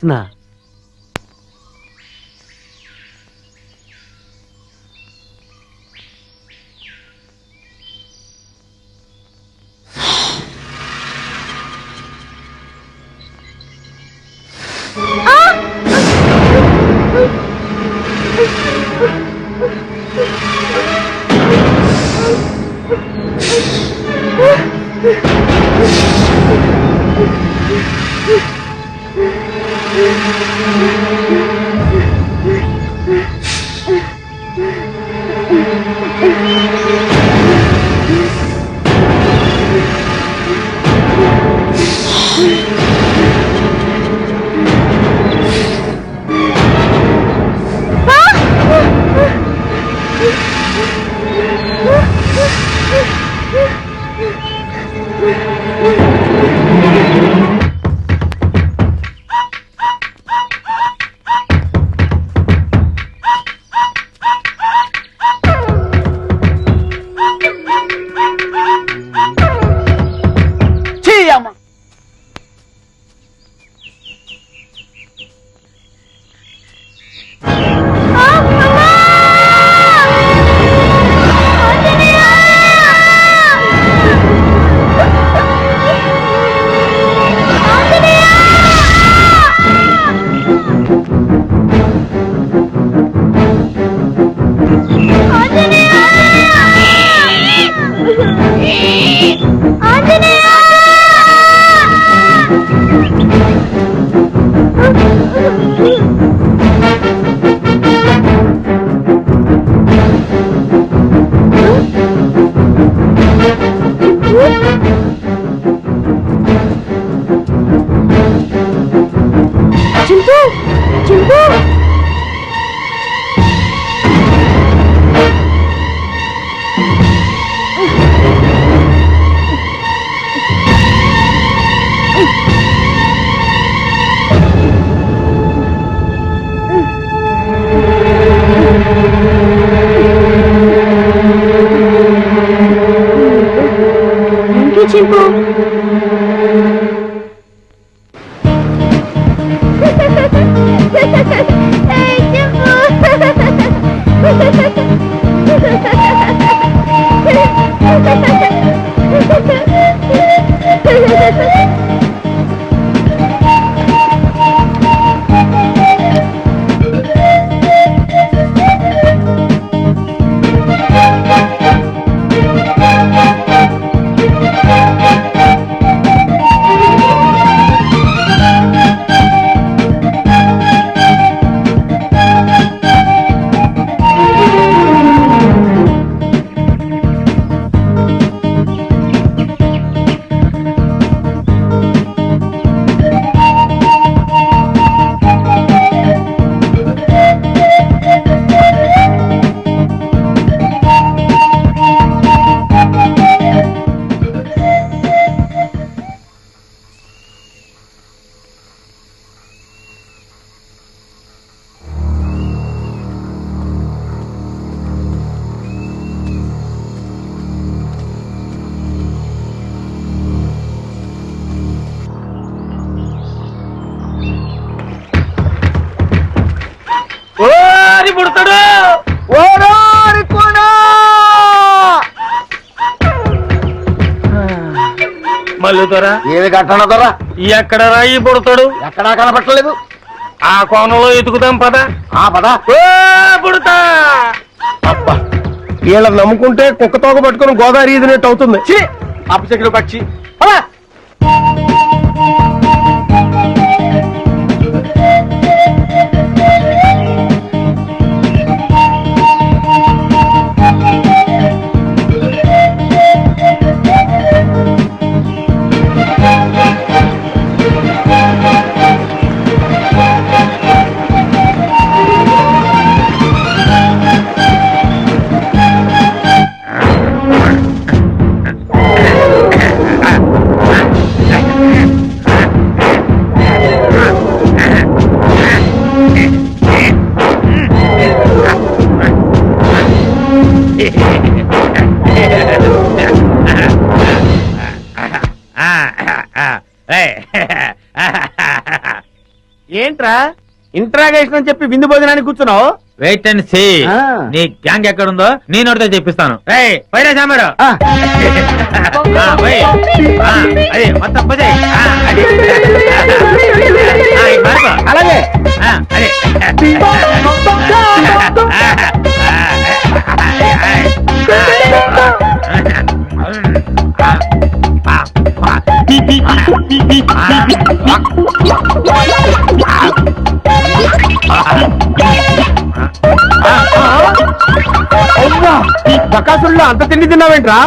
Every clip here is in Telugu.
నా మల్లుతోరా ఏది కట్టన దొరా ఎక్కడ రాయి పుడతాడు ఎక్కడా కనపట్టలేదు. ఆ కోణంలో ఎతుకుతాం పద. పద పుడతా. అబ్బా వీళ్ళని నమ్ముకుంటే కుక్క తోక పట్టుకుని గోదావరి ఈదినట్టు అవుతుంది. అపశకుడు పక్షి. ఏంట్రా ఇంట్రాగేషన్ అని చెప్పి విందు భోజనానికి కూర్చున్నావు? Wait and see. ఆ. నీ గ్యాంగ్ ఎక్కడుందో నేను నోటితో చెప్పిస్తాను. రేయ్ పైరా సామారు. అదే మొత్తం పోసేయ్. అది. ఇక మారుకో. అలాగే అదే బకాసుల్లో అంత తిండి తిన్నావేంట్రా?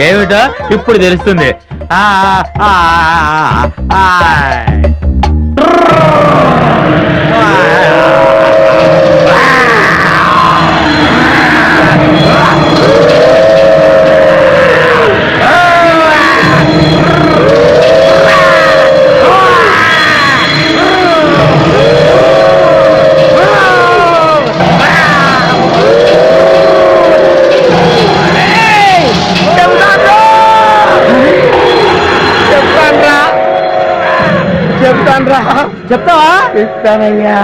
ఏమిటో ఇప్పుడు తెలుస్తుంది. చెప్తావా? చెప్తానయ్యా.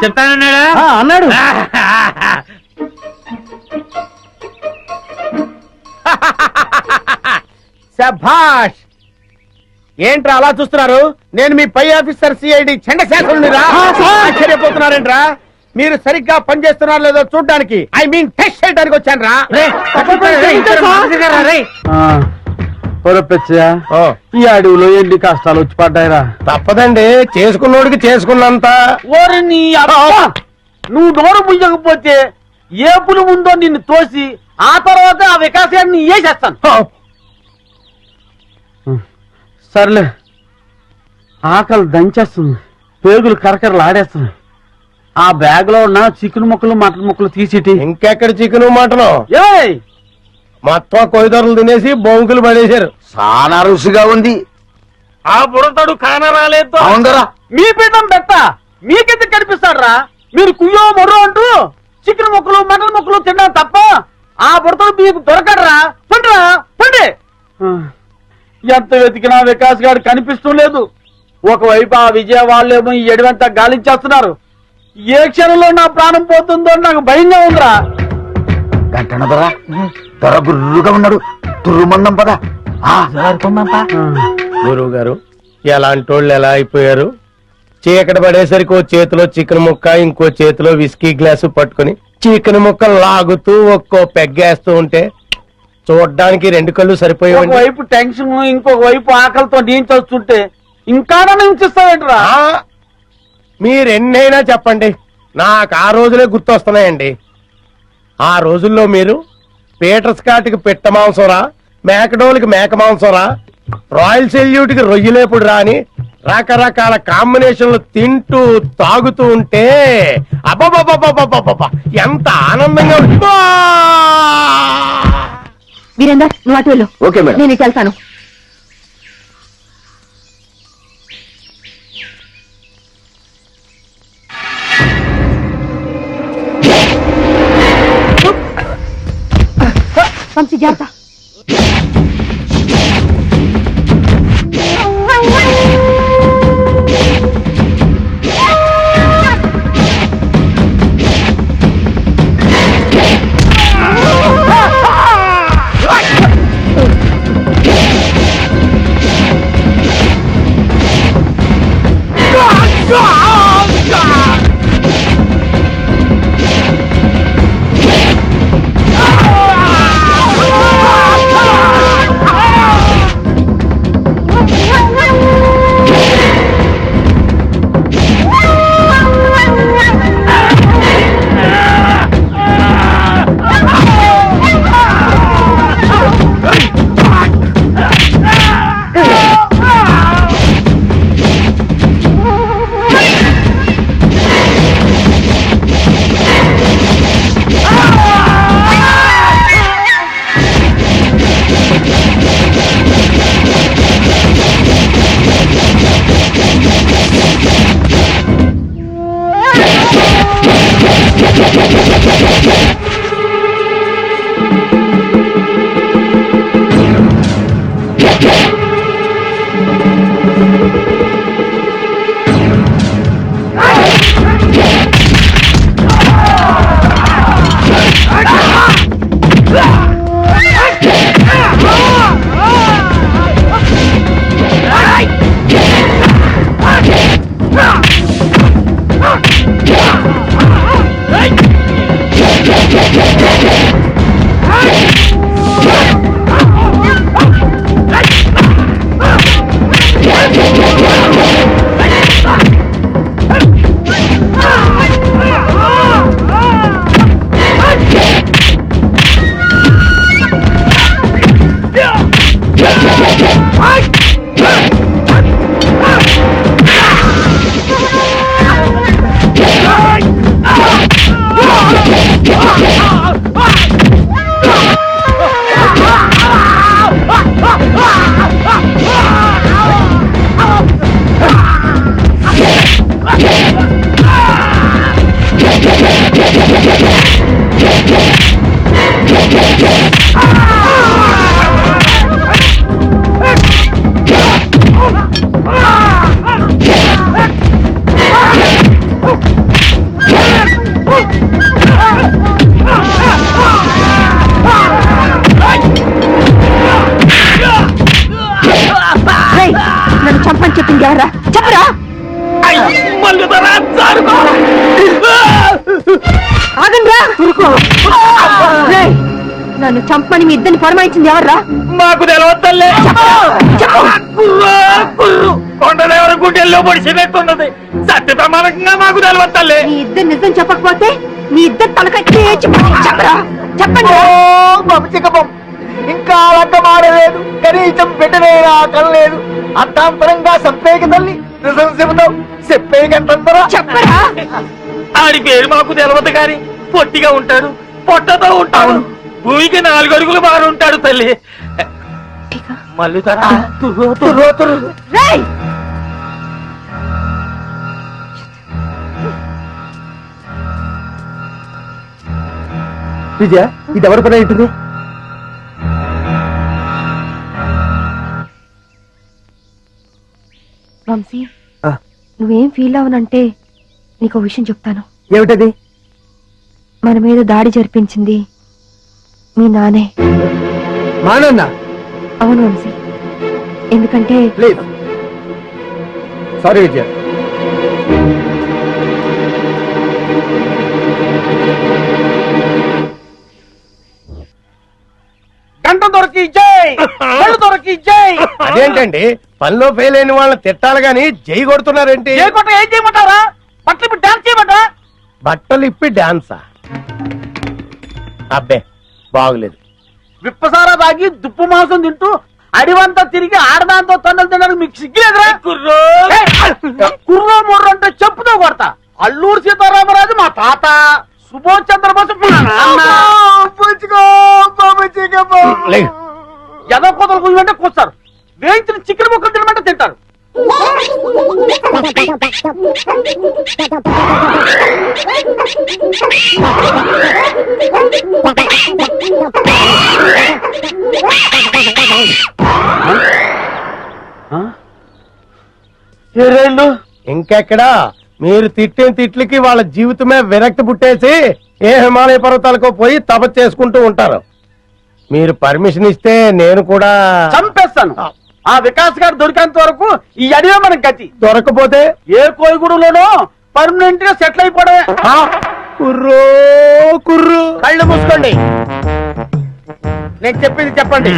చెప్తానన్నాడా? అన్నాడు. శభాష్. ఏంట్రా అలా చూస్తున్నారు? నేను మీ పై ఆఫీసర్ సిఐడి చండశాసనుడిరా. ఆశ్చర్యపోతున్నారేంట్రా? మీరు సరిగ్గా పనిచేస్తున్నారు లేదో చూడడానికి, ఐ మీన్ టెస్ట్ చేయడానికి వచ్చాను రా. ఈ అడవిలో ఎన్ని కష్టాలు వచ్చి పడ్డాయిరా. తప్పదండి, చేసుకున్నోడికి చేసుకున్నంత. ఓరి నీ అబ్బా! నువ్వు నోరు ముయ్యకపోతే ఏ పులి ఉందో నిన్ను తోసి ఆ తర్వాత ఆ వికాసాన్ని వేసేస్తాను. సర్లే, ఆకలి దంచేస్తుంది, పేగులు కరకరలు ఆడేస్తున్నాయి. ఆ బ్యాగ్ లో ఉన్న చికెన్ ముక్కలు మటన్ ముక్కలు తీసేటి. ఇంకెక్కడ చికెన్ మటను ఏయ్, మొత్తం కొయ్యదొరలు తినేసి బొంకులు పడేశారు. చాలా రుచిగా ఉంది. ఆ బుడతడు కాన రాలేదు. అవుందరా, మీ పిండం పెట్ట మీకెందుకు కనిపిస్తాడ్రా? మీరు కుయ్యో మొర్రో అంటూ చికెన్ ముక్కలు మటన్ ముక్కలు తిన్నాం తప్ప ఆ బుడతడు మీకు దొరకడరా. పండ్రా పండి. ఎంత వెతికినా వికాస్ గారు కనిపిస్తూ లేదు. ఒకవైపు ఆ విజయ వాళ్ళేమో ఈ ఎడవంతా గాలించేస్తున్నారు. ఏ క్షణంలో నా ప్రాణం పోతుందో నాకు భయంగా ఉందిరా. గంటన దొర దొర గుర్రుగా ఉన్నాడు. తుర్రుమందం పద. గురువు గారు, ఎలాంటి వాళ్ళు ఎలా అయిపోయారు? చీకటి పడేసరికి ఓ చేతిలో చికెన్ ముక్క, ఇంకో చేతిలో విస్కీ గ్లాసు పట్టుకుని చికెన్ ముక్క లాగుతూ ఒక్కో పెగ్గేస్తూ ఉంటే చూడ్డానికి రెండు కళ్ళు సరిపోయేవండి. ఒకవైపు టెన్షన్, ఇంకొక వైపు ఆకలితో నేను చూస్తుంటే ఇంకా హింసిస్తావేంట్రా? మీరెన్నైనా చెప్పండి, నాకు ఆ రోజులే గుర్తొస్తున్నాయండి. ఆ రోజుల్లో మీరు పీటర్ స్కాట్కి పిట్ట మాంసంరా, మేకడోలకి మేక మాంసంరా, రాయల్ సెల్యూట్ కి రొయ్యలేపుడు రాని రకరకాల కాంబినేషన్లు తింటూ తాగుతూ ఉంటే అబ్బబ్బబ్బబ్బబ్బబ్బబ్బ ఎంత ఆనందంగా ఉంటుందో. వీరేందర్, నువ్వు అటు వెళ్ళు. Okay madam. నేను ఇటు వెళ్తాను. వంశీ జాగ్రత్త. రేయ్, నన్ను చంపని చెప్పింది ఎవరా? చెప్పరా? ఆగండ్రా. రేయ్, నన్ను చంపని మీ ఇద్దరిని ఫరమాయించింది ఎవర్రా? మాకు తెలవద్దల్లే. చెప్పు. కొండదేవర గుండెల్లో పొడిచినట్టున్నది. సత్య ప్రమాణంగా మాకు తెలవద్దల్లే. నీ ఇద్దరు నిజం చెప్పకపోతే నీ ఇద్దరు తలకాయ తేచి చెప్పరా? చెప్పండి. చిక్కపం ఇంకా అడ్డమాడలేదు, కనీసం పెట్టలేదా కనలేదు. అర్థాంతరంగా సంపేకి తల్లి నిజం చెబుతావు, చెప్పేకంటారా? చెప్పరా? ఆడి పేరు మాకు తెలవదు గాని పొట్టిగా ఉంటాడు, పొట్టతో ఉంటాడు, భూమికి 4 అడుగులు బారు ఉంటాడు తల్లి. మళ్ళీ రేయ్, విజయ, ఇది ఎవరి పని ఉంటుంది? వంశీ, నువ్వేం ఫీల్ అవనంటే నీకు విషయం చెప్తాను. ఏమిటది? మన మీద దాడి జరిపించింది మీ నానే. మానన్నా? అవును వంశీ, ఎందుకంటే ప్లీజ్. సారీ విజయ. గంట దొరికి జై, కళ్ళు దొరికి జై. అదేంటండి, పనిలో ఫెయిల్ అయిన వాళ్ళని తిట్టాలి గాని జై కొడుతున్నారేంటి? ఏ కొట్ట ఏం చేయమంటారా? బట్టలు ఇప్పుడు డాన్స్ చేయమంటారా? బట్టలు ఇప్పి డాన్సా? అబ్బే బాగులేదు. విప్పసారా తాగి దుప్పు మాంసం తింటూ అడివంతా తిరిగి ఆడదాంతో తొండలు తినడానికి మీకు సిగ్గులేదురా? కుర్రో మొర్ర అంటే చెప్పుతో కొడతా. అల్లూరు సీతారామరాజు మా తాత, సుభాష్ చంద్రబోస్ ఎదో కూతలు కూయమంటే కూర్చారు, వేయించిన చికెన్ ముక్కలు తినమంటే తింటారు. ఇంకెక్కడా? మీరు తిట్టిన తిట్లకి వాళ్ళ జీవితమే విరక్తి పుట్టేసి ఏ హిమాలయ పర్వతాలకో పోయి తపస్సు చేసుకుంటూ ఉంటారు. మీరు పర్మిషన్ ఇస్తే నేను కూడా చంపేస్తాను. ఆ వికాస్ గారు దొరికేంత వరకు ఈ అడివే మనకి గతి. దొరకపోతే ఏ కోయిగూడలోనో పర్మనెంట్ గా సెటిల్ అయిపోవడమే. కుర్రో కుర్రు. కళ్ళు మూసుకోండి, నేను చెప్పింది చెప్పండి.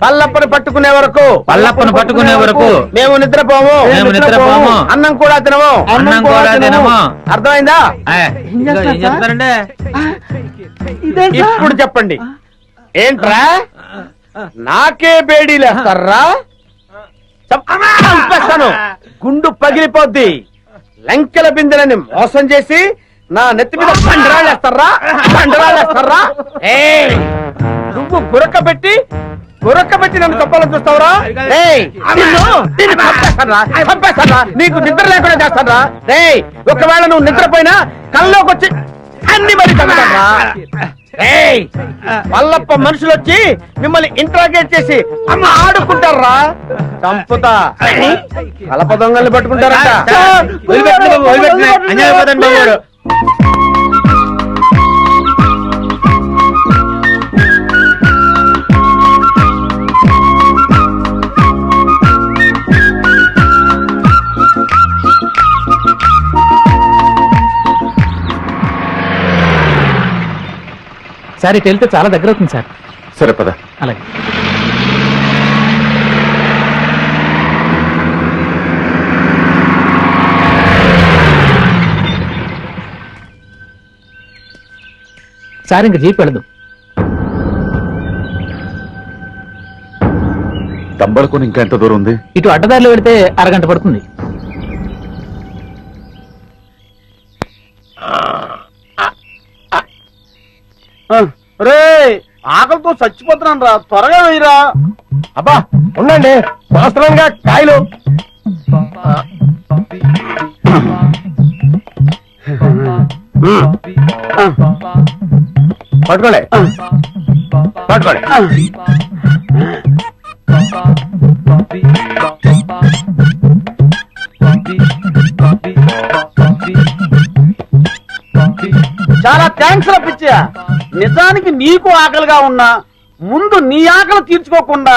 పల్లప్పని పట్టుకునే వరకు మేము నిద్రపోము, అన్నం కూడా తినము. అర్థమైందా? చెప్తారంటే ఇప్పుడు చెప్పండి. ఏంట్రా నాకే బేడీలేస్తారా? చంపేస్తాను, గుండు పగిలిపోద్ది. లంకెల బిందెలని మోసం చేసి నా నెత్తి మీద పండరాళ్ళేస్తారా? నువ్వు గురక పెట్టి నన్ను చెప్పాలని చూస్తావురా? చంపేస్తారా? నీకు నిద్ర లేకుండా చేస్తారా? ఒకవేళ నువ్వు నిద్రపోయినా కల్లోకి వచ్చి అన్ని మరి చంపుతారా? వల్లప్ప మనుషులు వచ్చి మిమ్మల్ని ఇంట్రాగేట్ చేసి అమ్మ ఆడుకుంటారా? చంపుతా. కలప దొంగల్ని పట్టుకుంటారా? సార్ ఇటు వెళ్తే చాలా దగ్గర అవుతుంది సార్. సరే పద. అలాగే. సార్ ఇంక జీప్ వెళ్ళదు. తంబలకొని ఇంకా ఎంత దూరం ఉంది? ఇటు అడ్డదారిలో వెళితే అరగంట పడుతుంది. రే, ఆకలితో చచ్చిపోతున్నాను రా, త్వరగా వేయరా. అబ్బా ఉండండి, వాస్తవంగా కాయలు. పట్టుకోండి పట్టుకోండి. చాలా థ్యాంక్స్ రా పిచ్చయ్య. నిజానికి నీకు ఆకలిగా ఉన్నా ముందు నీ ఆకలి తీర్చుకోకుండా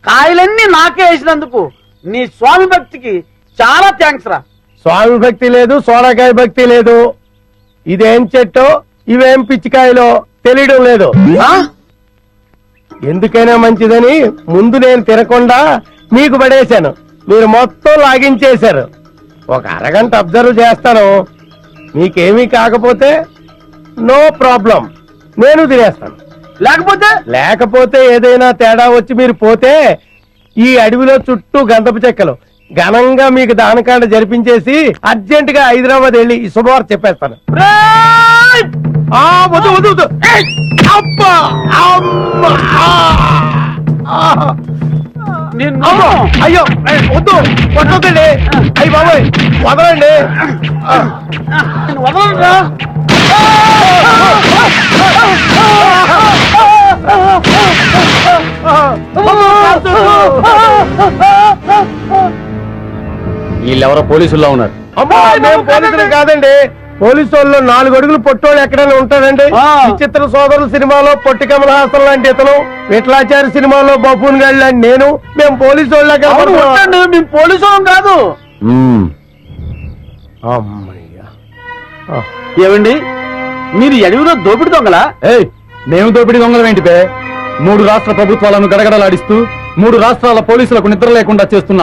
కాయలన్నీ నాకే వేసినందుకు నీ స్వామి భక్తికి చాలా థ్యాంక్స్ రా. స్వామి భక్తి లేదు, సోడాకాయ భక్తి లేదు. ఇదేం చెట్టో ఇవేం పిచ్చికాయలో తెలియడం లేదు. ఆ? ఎందుకైనా మంచిదని ముందు నేను తినకుండా మీకు పడేశాను. మీరు మొత్తం లాగించేశారు. ఒక అరగంట అబ్జర్వ్ చేస్తాను. మీకేమీ కాకపోతే నో ప్రాబ్లం, నేను తినేస్తాను. లేకపోతే ఏదైనా తేడా వచ్చి మీరు పోతే ఈ అడవిలో చుట్టూ గంధపు చెక్కలు ఘనంగా మీకు దానకాండ జరిపించేసి అర్జెంట్ గా హైదరాబాద్ వెళ్ళి ఈ శుభవార్త చెప్పేస్తాను. వద్దు వద్దు వద్దు. అబ్బా! అమ్మా! అమ్మో! అయ్యో వద్దు, కొట్టొద్దండి. అయ్యి బాబోయ్, వదలండి. వదలరా. వీళ్ళెవరో పోలీసుల్లో ఉన్నారు. అమ్మా, మేము పోలీసులు కాదండి. పోలీసు వాళ్ళు 4 అడుగులు పొట్టోళ్ళు ఎక్కడైనా ఉంటారండి. విచిత్ర సోదరుల సినిమాలో పొట్టి కమల్ హాసన్ లాంటి ఇతను, విఠలాచారి సినిమాలో బఫూన్ గారి లాంటి నేను, మేము పోలీసు వాళ్ళ మేము పోలీసు వాళ్ళం కాదు. అమ్మయ్యా. ఏమండి, మీరు అడవిలో దోపిడి దొంగలా? మేము దోపిడీ దొంగలం ఏంటి బే? 3 రాష్ట్ర ప్రభుత్వాలను గడగడలాడిస్తూ 3 రాష్ట్రాల పోలీసులకు నిద్ర లేకుండా చేస్తున్న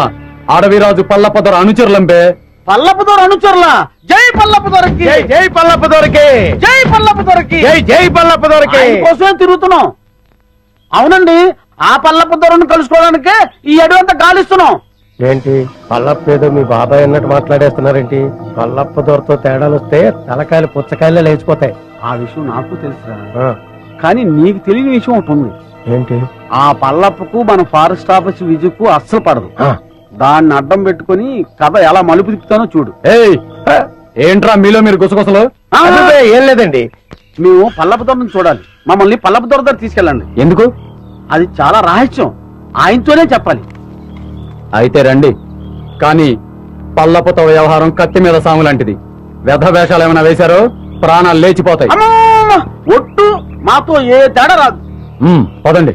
అడవిరాజు పల్లపదర అనుచరులంబే. పల్లపుదొర అనుచరులా? జై పల్లపుదొరకి! జై జై పల్లప్పదొరకి! జై పల్లపుదొరకి! జై జై పల్లప్పదొరకి! ఆయన కోసమే తిరుగుతున్నాం. అవునండి, ఆ పల్లపుదొరను కలుసుకోవడానికే ఈ అడవి అంతా గాలిస్తున్నాం. ఏంటి పల్లప్ప ఏదో మీ బాబాయ్ అన్నట్టు మాట్లాడేస్తున్నారేంటి? పల్లప్పదొరతో తేడాలు వస్తే తలకాయలు పుచ్చకాయలే లేచిపోతాయి. ఆ విషయం నాకు తెలుసురా, కానీ నీకు తెలియని విషయం ఒకటి ఉంది. ఏంటి? ఆ పల్లప్పకు మన ఫారెస్ట్ ఆఫీస్ విజయకు అస్సలు పడదు. దాన్ని అడ్డం పెట్టుకుని కథ ఎలా మలుపు తిప్పుతానో చూడు. ఏంట్రా మీలో మీరు గుసగుసలు? ఏం లేదండి, మేము పల్లపుదొరను చూడాలి. మమ్మల్ని పల్లపుదొర దగ్గర తీసుకెళ్ళండి. ఎందుకు? అది చాలా రహస్యం, ఆయనతోనే చెప్పాలి. అయితే రండి. కానీ పల్లపుతో వ్యవహారం కత్తి మీద సాము లాంటిది. వ్యధ వేషాలు ఏమైనా వేశారో ప్రాణాలు లేచిపోతాయి. ఒట్టు మాతో ఏ తేడా రాదు. పదండి.